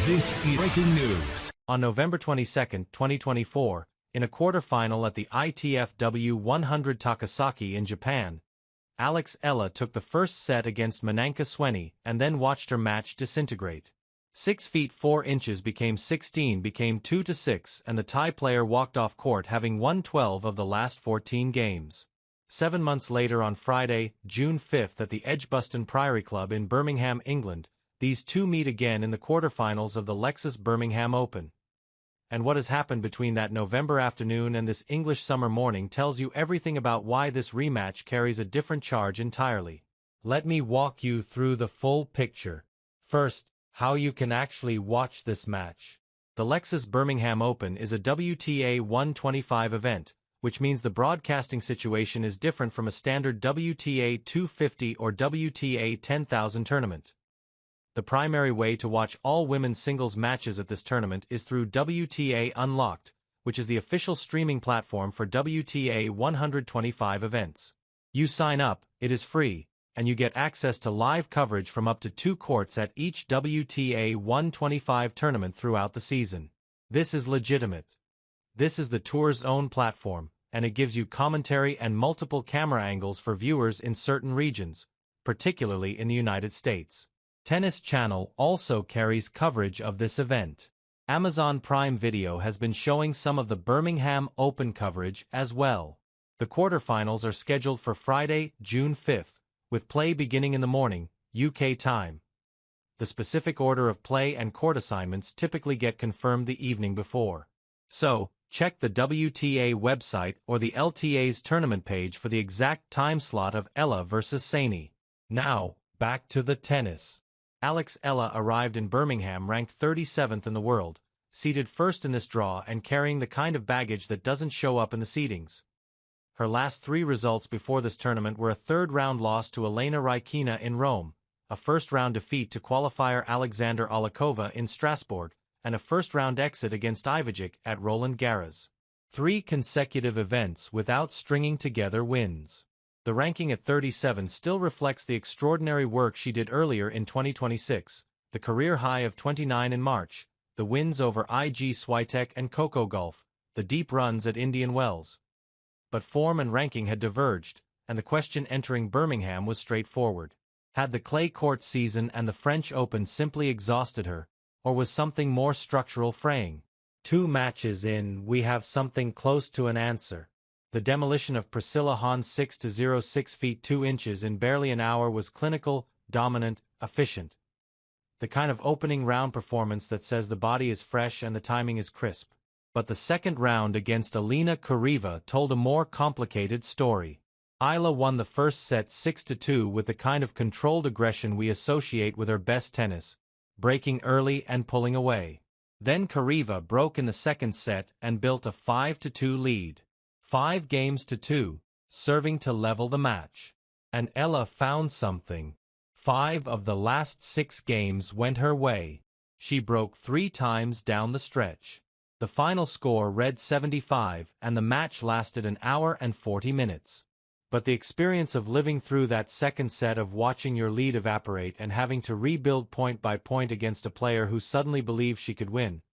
This is breaking news. On November 22, 2024, in a quarterfinal at the ITF 100 Takasaki in Japan, Alex Eala took the first set against Mananchaya Sawangkaew and then watched her match disintegrate. 6 feet 4 inches became 16 became 2-6 and the Thai player walked off court having won 12 of the last 14 games. 7 months later on Friday, June 5 at the Edgbaston Priory Club in Birmingham, England, these two meet again in the quarterfinals of the Lexus Birmingham Open. And what has happened between that November afternoon and this English summer morning tells you everything about why this rematch carries a different charge entirely. Let me walk you through the full picture. First, how you can actually watch this match. The Lexus Birmingham Open is a WTA 125 event, which means the broadcasting situation is different from a standard WTA 250 or WTA 10,000 tournament. The primary way to watch all women's singles matches at this tournament is through WTA Unlocked, which is the official streaming platform for WTA 125 events. You sign up, it is free, and you get access to live coverage from up to 2 courts at each WTA 125 tournament throughout the season. This is legitimate. This is the tour's own platform, and it gives you commentary and multiple camera angles for viewers in certain regions, particularly in the United States. Tennis Channel also carries coverage of this event. Amazon Prime Video has been showing some of the Birmingham Open coverage as well. The quarterfinals are scheduled for Friday, June 5th, with play beginning in the morning, UK time. The specific order of play and court assignments typically get confirmed the evening before. So, check the WTA website or the LTA's tournament page for the exact time slot of Eala versus Sawangkaew. Now, back to the tennis. Alex Eala arrived in Birmingham ranked 37th in the world, seeded first in this draw and carrying the kind of baggage that doesn't show up in the seedings. Her last 3 results before this tournament were a third-round loss to Elena Rybakina in Rome, a first-round defeat to qualifier Alexandra Olikova in Strasbourg, and a first-round exit against Ivajic at Roland Garros. 3 consecutive events without stringing together wins. The ranking at 37 still reflects the extraordinary work she did earlier in 2026, the career high of 29 in March, the wins over IG Swiatek and Coco Gauff, the deep runs at Indian Wells. But form and ranking had diverged, and the question entering Birmingham was straightforward. Had the clay court season and the French Open simply exhausted her, or was something more structural fraying? 2 matches in, we have something close to an answer. The demolition of Priscilla Hahn's 6-0 6 feet 2 inches in barely an hour was clinical, dominant, efficient. The kind of opening round performance that says the body is fresh and the timing is crisp. But the second round against Alina Kuriva told a more complicated story. Eala won the first set 6-2 with the kind of controlled aggression we associate with her best tennis, breaking early and pulling away. Then Kuriva broke in the second set and built a 5-2 lead. 5-2, serving to level the match. And Eala found something. 5 of the last 6 games went her way. She broke 3 times down the stretch. The final score read 75 and the match lasted an hour and 40 minutes. But the experience of living through that second set of watching your lead evaporate and having to rebuild point by point against a player who suddenly believed she could win,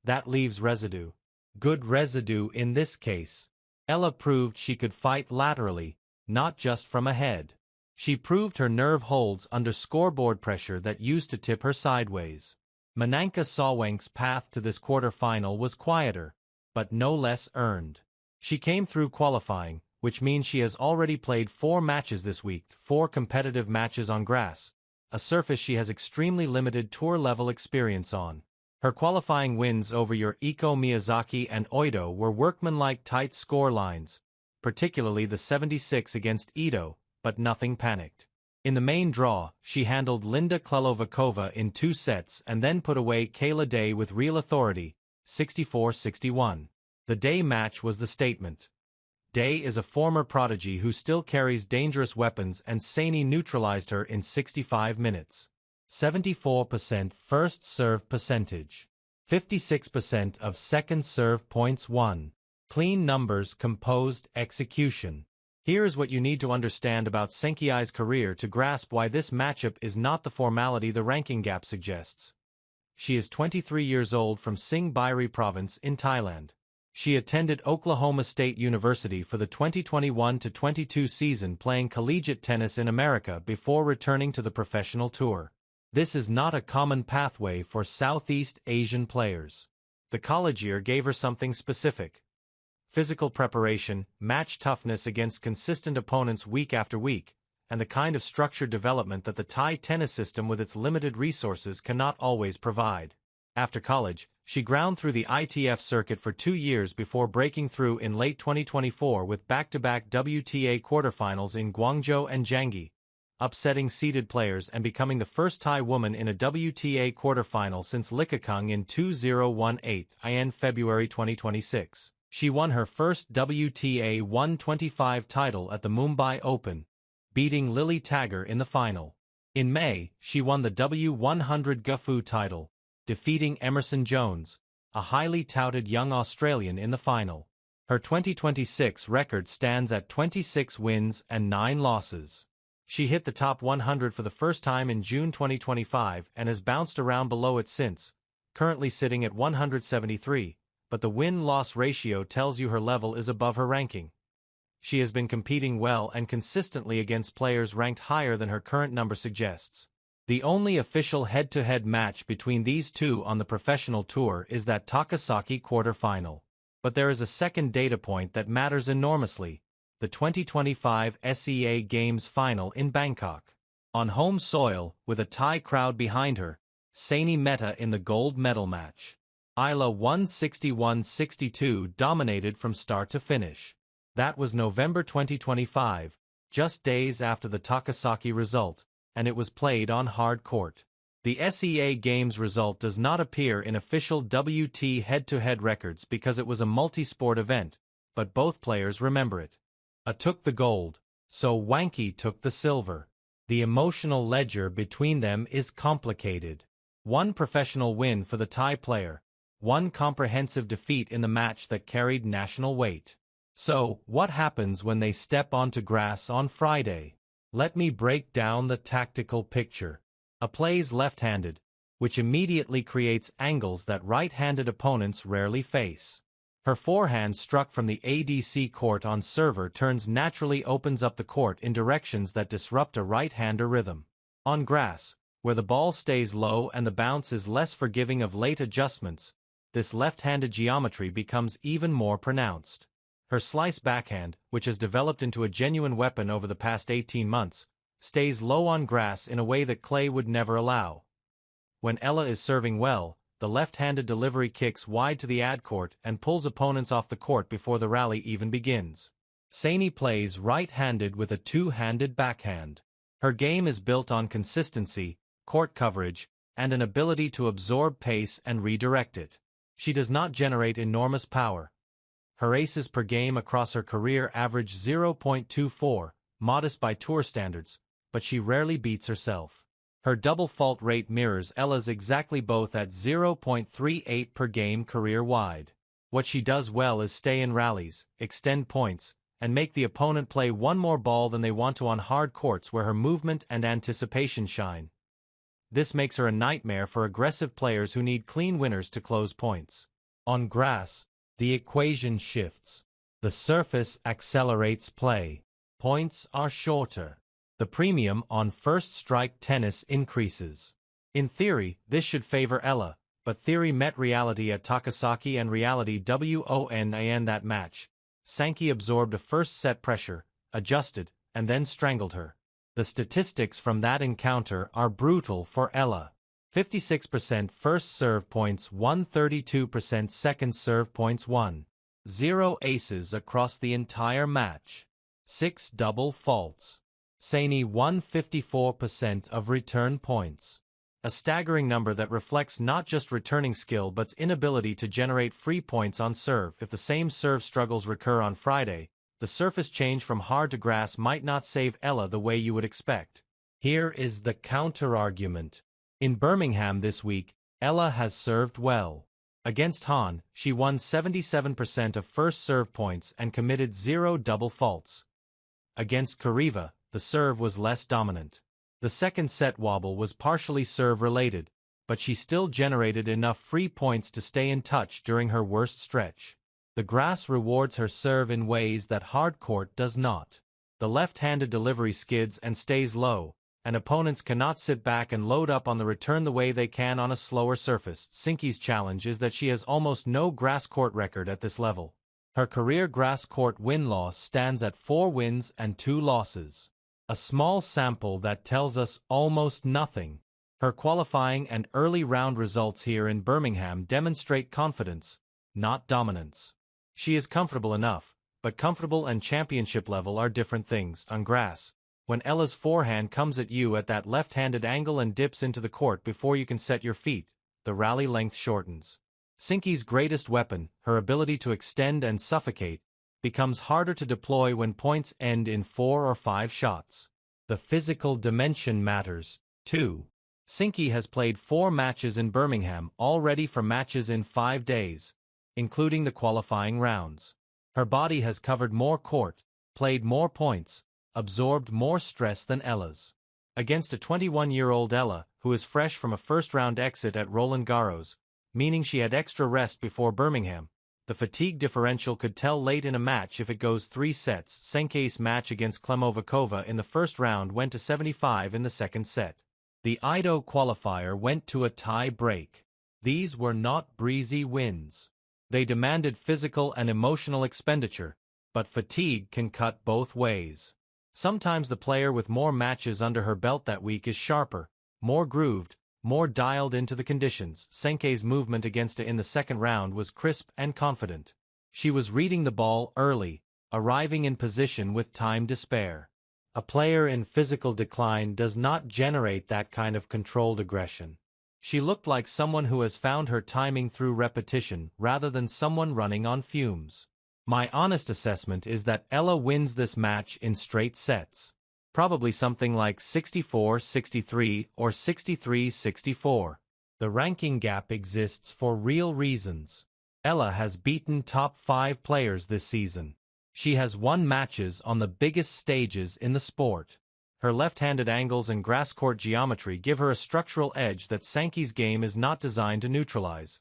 that leaves residue. Good residue in this case. Eala proved she could fight laterally, not just from ahead. She proved her nerve holds under scoreboard pressure that used to tip her sideways. Mananchaya Sawangkaew's path to this quarter-final was quieter, but no less earned. She came through qualifying, which means she has already played 4 matches this week, 4 competitive matches on grass, a surface she has extremely limited tour-level experience on. Her qualifying wins over Yuriko Miyazaki and Oito were workmanlike tight score lines, particularly the 76 against Ito, but nothing panicked. In the main draw, she handled Linda Klelovakova in 2 sets and then put away Kayla Day with real authority, 64-61. The Day match was the statement. Day is a former prodigy who still carries dangerous weapons and Sawangkaew neutralized her in 65 minutes. 74% first serve percentage. 56% of second serve points won. Clean numbers, composed execution. Here is what you need to understand about Sawangkaew's career to grasp why this matchup is not the formality the ranking gap suggests. She is 23 years old from Sing Bairi province in Thailand. She attended Oklahoma State University for the 2021-22 season, playing collegiate tennis in America before returning to the professional tour. This is not a common pathway for Southeast Asian players. The college year gave her something specific: physical preparation, match toughness against consistent opponents week after week, and the kind of structured development that the Thai tennis system with its limited resources cannot always provide. After college, she ground through the ITF circuit for 2 years before breaking through in late 2024 with back-to-back WTA quarterfinals in Guangzhou and Jiangxi, upsetting seeded players and becoming the first Thai woman in a WTA quarterfinal since Likakung in 2018 in February 2026. She won her first WTA 125 title at the Mumbai Open, beating Lily Tagger in the final. In May, she won the W100 Gufu title, defeating Emerson Jones, a highly touted young Australian, in the final. Her 2026 record stands at 26 wins and 9 losses. She hit the top 100 for the first time in June 2025 and has bounced around below it since, currently sitting at 173, but the win-loss ratio tells you her level is above her ranking. She has been competing well and consistently against players ranked higher than her current number suggests. The only official head-to-head match between these two on the professional tour is that Takasaki quarter-final. But there is a second data point that matters enormously: the 2025 SEA Games final in Bangkok. On home soil, with a Thai crowd behind her, Saini Mehta in the gold medal match. Eala won 61-62, dominated from start to finish. That was November 2025, just days after the Takasaki result, and it was played on hard court. The SEA Games result does not appear in official WT head-to-head records because it was a multi-sport event, but both players remember it. A took the gold, so Wanky took the silver. The emotional ledger between them is complicated. One professional win for the Thai player, one comprehensive defeat in the match that carried national weight. So, what happens when they step onto grass on Friday? Let me break down the tactical picture. A plays left-handed, which immediately creates angles that right-handed opponents rarely face. Her forehand struck from the ADC court on server turns naturally opens up the court in directions that disrupt a right-hander rhythm. On grass, where the ball stays low and the bounce is less forgiving of late adjustments, this left-handed geometry becomes even more pronounced. Her slice backhand, which has developed into a genuine weapon over the past 18 months, stays low on grass in a way that clay would never allow. When Eala is serving well, the left-handed delivery kicks wide to the ad court and pulls opponents off the court before the rally even begins. Saini plays right-handed with a two-handed backhand. Her game is built on consistency, court coverage, and an ability to absorb pace and redirect it. She does not generate enormous power. Her aces per game across her career average 0.24, modest by tour standards, but she rarely beats herself. Her double fault rate mirrors Eala's exactly, both at 0.38 per game career-wide. What she does well is stay in rallies, extend points, and make the opponent play one more ball than they want to on hard courts where her movement and anticipation shine. This makes her a nightmare for aggressive players who need clean winners to close points. On grass, the equation shifts. The surface accelerates play. Points are shorter. The premium on first strike tennis increases. In theory, this should favor Eala, but theory met reality at Takasaki and reality won in that match. Sankey absorbed a first set pressure, adjusted, and then strangled her. The statistics from that encounter are brutal for Eala. 56% first serve points won, 32% second serve points won. 0 aces across the entire match. 6 double faults. Saini won 54% of return points. A staggering number that reflects not just returning skill but's inability to generate free points on serve. If the same serve struggles recur on Friday, the surface change from hard to grass might not save Eala the way you would expect. Here is the counter-argument. In Birmingham this week, Eala has served well. Against Han, she won 77% of first serve points and committed 0 double faults. Against Kariva, the serve was less dominant. The second set wobble was partially serve-related, but she still generated enough free points to stay in touch during her worst stretch. The grass rewards her serve in ways that hard court does not. The left-handed delivery skids and stays low, and opponents cannot sit back and load up on the return the way they can on a slower surface. Sinky's challenge is that she has almost no grass court record at this level. Her career grass court win-loss stands at 4 wins and 2 losses. A small sample that tells us almost nothing. Her qualifying and early round results here in Birmingham demonstrate confidence, not dominance. She is comfortable enough, but comfortable and championship level are different things. On grass, when Eala's forehand comes at you at that left-handed angle and dips into the court before you can set your feet, the rally length shortens. Sinky's greatest weapon, her ability to extend and suffocate, becomes harder to deploy when points end in 4 or 5 shots. The physical dimension matters, too. Sinky has played 4 matches in Birmingham, all ready for matches in 5 days, including the qualifying rounds. Her body has covered more court, played more points, absorbed more stress than Eala's. Against a 21-year-old Eala, who is fresh from a first-round exit at Roland Garros, meaning she had extra rest before Birmingham, the fatigue differential could tell late in a match if it goes 3 sets. Sawangkaew's match against Klemovakova in the first round went to 75 in the second set. The Ido qualifier went to a tie break. These were not breezy wins. They demanded physical and emotional expenditure, but fatigue can cut both ways. Sometimes the player with more matches under her belt that week is sharper, more grooved, more dialed into the conditions. Sawangkaew's movement against her in the second round was crisp and confident. She was reading the ball early, arriving in position with time to spare. A player in physical decline does not generate that kind of controlled aggression. She looked like someone who has found her timing through repetition rather than someone running on fumes. My honest assessment is that Eala wins this match in straight sets. Probably something like 64-63 or 63-64. The ranking gap exists for real reasons. Eala has beaten top 5 players this season. She has won matches on the biggest stages in the sport. Her left-handed angles and grass court geometry give her a structural edge that Sawangkaew's game is not designed to neutralize.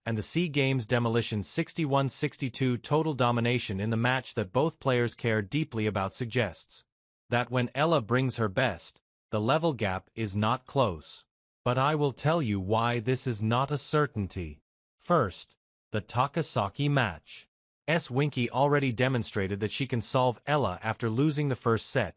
And the SEA Games demolition 61-62 total domination in the match that both players care deeply about suggests that when Eala brings her best, the level gap is not close. But I will tell you why this is not a certainty. First, the Takasaki match. Winky already demonstrated that she can solve Eala after losing the first set.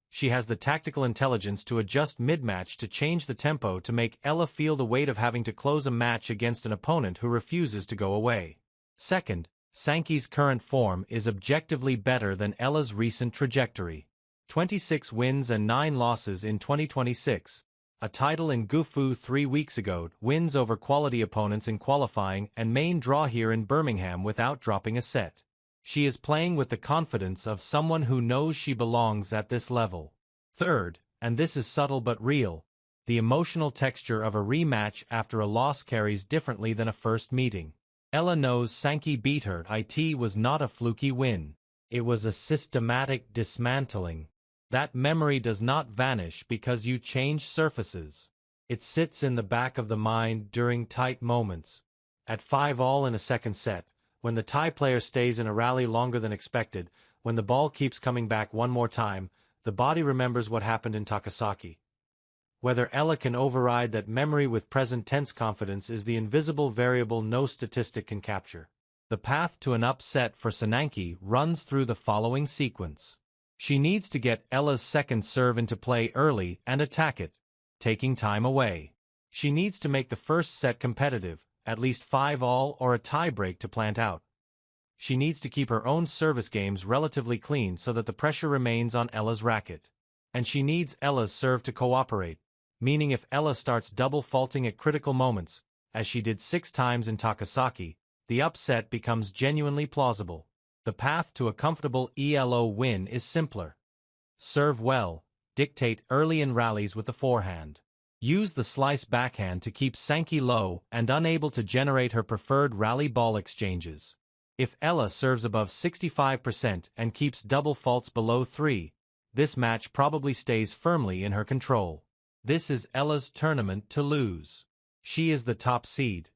She has the tactical intelligence to adjust mid-match to change the tempo to make Eala feel the weight of having to close a match against an opponent who refuses to go away. Second, Sawangkaew's current form is objectively better than Eala's recent trajectory. 26 wins and 9 losses in 2026, a title in Gufu 3 weeks ago, wins over quality opponents in qualifying and main draw here in Birmingham without dropping a set. She is playing with the confidence of someone who knows she belongs at this level. Third, and this is subtle but real, the emotional texture of a rematch after a loss carries differently than a first meeting. Eala knows Sawangkaew beat her. It was not a fluky win. It was a systematic dismantling. That memory does not vanish because you change surfaces. It sits in the back of the mind during tight moments. At 5-all in a second set, when the tie player stays in a rally longer than expected, when the ball keeps coming back one more time, the body remembers what happened in Takasaki. Whether Eala can override that memory with present tense confidence is the invisible variable no statistic can capture. The path to an upset for Sawangkaew runs through the following sequence. She needs to get Eala's second serve into play early and attack it, taking time away. She needs to make the first set competitive, at least 5-all or a tie-break to plant out. She needs to keep her own service games relatively clean so that the pressure remains on Eala's racket. And she needs Eala's serve to cooperate, meaning if Eala starts double faulting at critical moments, as she did 6 times in Takasaki, the upset becomes genuinely plausible. The path to a comfortable ELO win is simpler. Serve well, dictate early in rallies with the forehand. Use the slice backhand to keep Sawangkaew low and unable to generate her preferred rally ball exchanges. If Eala serves above 65% and keeps double faults below 3, this match probably stays firmly in her control. This is Eala's tournament to lose. She is the top seed.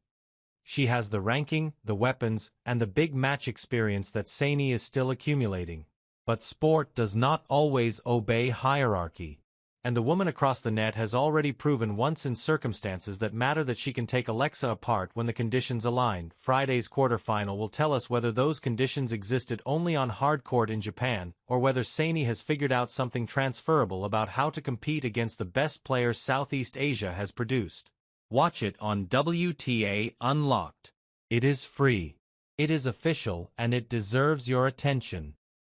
She has the ranking, the weapons, and the big match experience that Saini is still accumulating. But sport does not always obey hierarchy. And the woman across the net has already proven once in circumstances that matter that she can take Alexa apart when the conditions align. Friday's quarterfinal will tell us whether those conditions existed only on hard court in Japan, or whether Saini has figured out something transferable about how to compete against the best players Southeast Asia has produced. Watch it on WTA Unlocked. It is free. It is official and it deserves your attention.